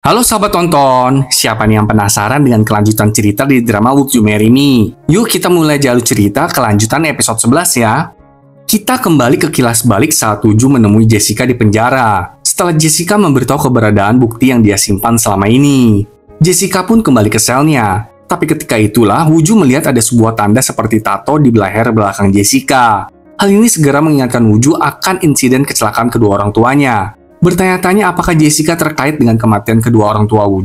Halo sahabat tonton, siapa nih yang penasaran dengan kelanjutan cerita di drama Would You Marry Me? Yuk kita mulai jalur cerita kelanjutan episode 11 ya. Kita kembali ke kilas balik saat Woo menemui Jessica di penjara. Setelah Jessica memberitahu keberadaan bukti yang dia simpan selama ini. Jessica pun kembali ke selnya. Tapi ketika itulah Woo melihat ada sebuah tanda seperti tato di leher belakang Jessica. Hal ini segera mengingatkan Woo akan insiden kecelakaan kedua orang tuanya. Bertanya-tanya apakah Jessica terkait dengan kematian kedua orang tua Woo.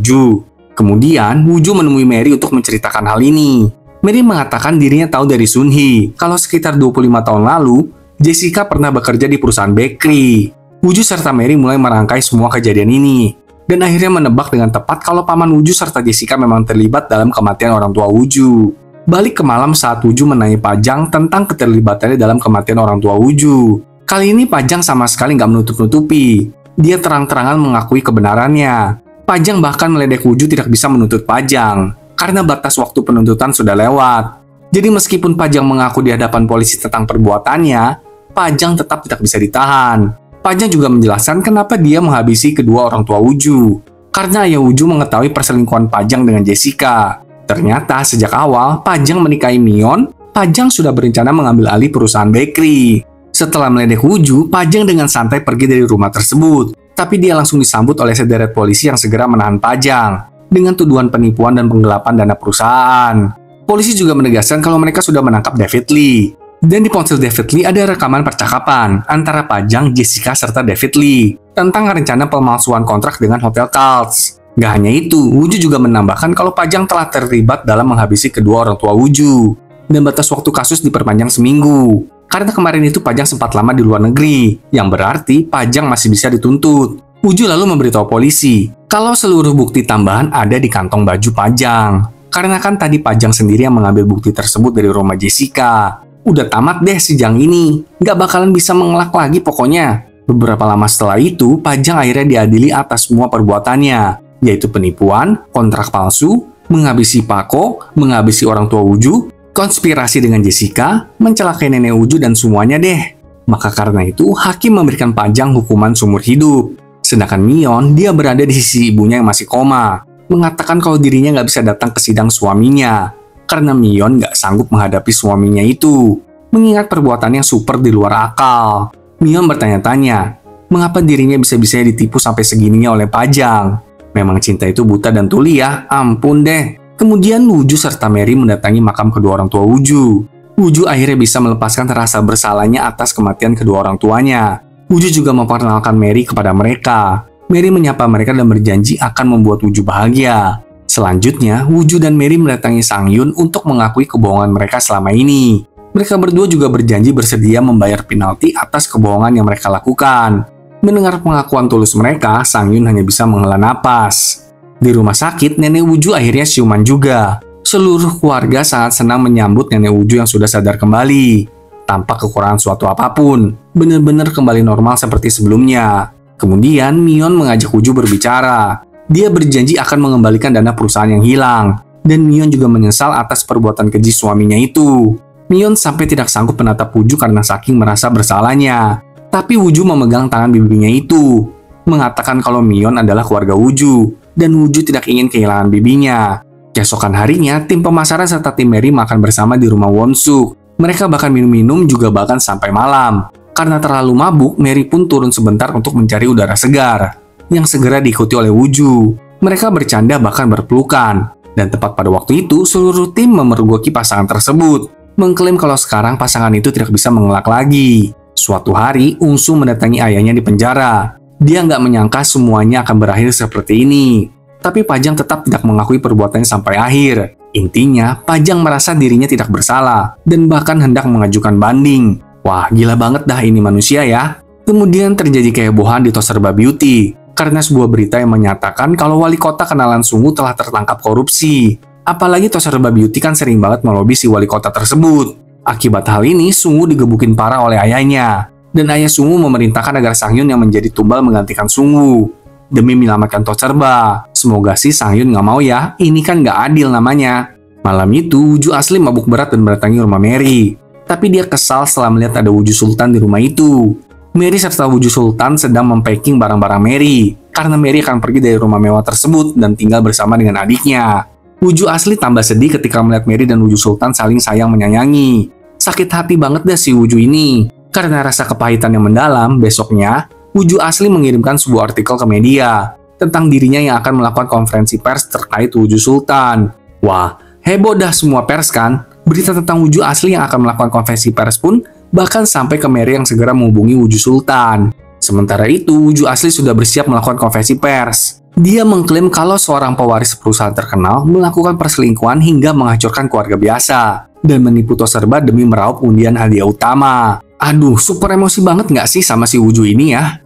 Kemudian, Woo menemui Mary untuk menceritakan hal ini. Mary mengatakan dirinya tahu dari Sun Hee kalau sekitar 25 tahun lalu, Jessica pernah bekerja di perusahaan bakery. Woo serta Mary mulai merangkai semua kejadian ini, dan akhirnya menebak dengan tepat kalau paman Woo serta Jessica memang terlibat dalam kematian orang tua Woo. Balik ke malam saat Woo menanyai Pajang tentang keterlibatannya dalam kematian orang tua Woo. Kali ini Pajang sama sekali nggak menutup-nutupi. Dia terang-terangan mengakui kebenarannya. Pajang bahkan meledek Woo tidak bisa menuntut Pajang, karena batas waktu penuntutan sudah lewat. Jadi meskipun Pajang mengaku di hadapan polisi tentang perbuatannya, Pajang tetap tidak bisa ditahan. Pajang juga menjelaskan kenapa dia menghabisi kedua orang tua Woo. Karena ayah Woo mengetahui perselingkuhan Pajang dengan Jessica. Ternyata sejak awal Pajang menikahi Mion, Pajang sudah berencana mengambil alih perusahaan bakery. Setelah meledek Woo, Pajang dengan santai pergi dari rumah tersebut. Tapi dia langsung disambut oleh sederet polisi yang segera menahan Pajang dengan tuduhan penipuan dan penggelapan dana perusahaan. Polisi juga menegaskan kalau mereka sudah menangkap David Lee. Dan di ponsel David Lee ada rekaman percakapan antara Pajang, Jessica, serta David Lee tentang rencana pemalsuan kontrak dengan Hotel Cults. Gak hanya itu, Woo juga menambahkan kalau Pajang telah terlibat dalam menghabisi kedua orang tua Woo. Dan batas waktu kasus diperpanjang seminggu. Karena kemarin itu Pajang sempat lama di luar negeri, yang berarti Pajang masih bisa dituntut. Woo lalu memberitahu polisi kalau seluruh bukti tambahan ada di kantong baju Pajang. Karena kan tadi Pajang sendiri yang mengambil bukti tersebut dari rumah Jessica. Udah tamat deh si Jang ini, nggak bakalan bisa mengelak lagi pokoknya. Beberapa lama setelah itu, Pajang akhirnya diadili atas semua perbuatannya, yaitu penipuan, kontrak palsu, menghabisi Pako, menghabisi orang tua Woo, konspirasi dengan Jessica, mencelakai nenek Woo dan semuanya deh. Maka karena itu, hakim memberikan Pajang hukuman seumur hidup. Sedangkan Mion, dia berada di sisi ibunya yang masih koma, mengatakan kalau dirinya nggak bisa datang ke sidang suaminya, karena Mion nggak sanggup menghadapi suaminya itu, mengingat perbuatannya super di luar akal. Mion bertanya-tanya, mengapa dirinya bisa-bisanya ditipu sampai segininya oleh Pajang? Memang cinta itu buta dan tuli ya, ampun deh. Kemudian Woo serta Mary mendatangi makam kedua orang tua Woo. Woo akhirnya bisa melepaskan rasa bersalahnya atas kematian kedua orang tuanya. Woo juga memperkenalkan Mary kepada mereka. Mary menyapa mereka dan berjanji akan membuat Woo bahagia. Selanjutnya, Woo dan Mary mendatangi Sang-hyun untuk mengakui kebohongan mereka selama ini. Mereka berdua juga berjanji bersedia membayar penalti atas kebohongan yang mereka lakukan. Mendengar pengakuan tulus mereka, Sang-hyun hanya bisa menghela napas. Di rumah sakit, nenek Woo akhirnya siuman juga. Seluruh keluarga sangat senang menyambut nenek Woo yang sudah sadar kembali. Tanpa kekurangan suatu apapun, benar-benar kembali normal seperti sebelumnya. Kemudian, Mion mengajak Woo berbicara. Dia berjanji akan mengembalikan dana perusahaan yang hilang. Dan Mion juga menyesal atas perbuatan keji suaminya itu. Mion sampai tidak sanggup menatap Woo karena saking merasa bersalahnya. Tapi Woo memegang tangan bibinya itu, mengatakan kalau Mion adalah keluarga Woo. Dan Woo tidak ingin kehilangan bibinya. Keesokan harinya, tim pemasaran serta tim Mary makan bersama di rumah Won-suk. Mereka bahkan minum-minum juga bahkan sampai malam. Karena terlalu mabuk, Mary pun turun sebentar untuk mencari udara segar, yang segera diikuti oleh Woo. Mereka bercanda bahkan berpelukan. Dan tepat pada waktu itu, seluruh tim memergoki pasangan tersebut, mengklaim kalau sekarang pasangan itu tidak bisa mengelak lagi. Suatu hari, Ung-soo mendatangi ayahnya di penjara. Dia nggak menyangka semuanya akan berakhir seperti ini. Tapi Pajang tetap tidak mengakui perbuatannya sampai akhir. Intinya, Pajang merasa dirinya tidak bersalah dan bahkan hendak mengajukan banding. Wah, gila banget dah ini manusia ya. Kemudian terjadi kehebohan di Toserba Beauty karena sebuah berita yang menyatakan kalau wali kota kenalan Sungu telah tertangkap korupsi. Apalagi Toserba Beauty kan sering banget melobi si wali kota tersebut. Akibat hal ini, Sungu digebukin parah oleh ayahnya. Dan ayah Sungu memerintahkan agar Sang-hyun yang menjadi tumbal menggantikan Sungu. Demi menyelamatkan Toserba. Semoga sih Sang-hyun nggak mau ya, ini kan nggak adil namanya. Malam itu, Woo asli mabuk berat dan mendatangi rumah Mary. Tapi dia kesal setelah melihat ada Woo Sultan di rumah itu. Mary serta Woo Sultan sedang mempacking barang-barang Mary. karena Mary akan pergi dari rumah mewah tersebut dan tinggal bersama dengan adiknya. Wujud asli tambah sedih ketika melihat Mary dan Wujud Sultan saling sayang menyayangi. Sakit hati banget deh si Wujud ini. Karena rasa kepahitan yang mendalam, besoknya, Wujud asli mengirimkan sebuah artikel ke media tentang dirinya yang akan melakukan konferensi pers terkait Wujud Sultan. Wah, heboh dah semua pers kan? Berita tentang Wujud asli yang akan melakukan konferensi pers pun bahkan sampai ke Mary yang segera menghubungi Wujud Sultan. Sementara itu, Wujud asli sudah bersiap melakukan konferensi pers. Dia mengklaim kalau seorang pewaris perusahaan terkenal melakukan perselingkuhan hingga menghancurkan keluarga biasa dan menipu tos serba demi meraup undian hadiah utama. Aduh, super emosi banget nggak sih sama si Wujud ini ya?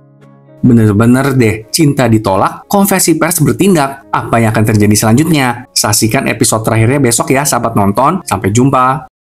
Bener-bener deh, cinta ditolak, konferensi pers bertindak. Apa yang akan terjadi selanjutnya? Saksikan episode terakhirnya besok ya, sahabat nonton. Sampai jumpa.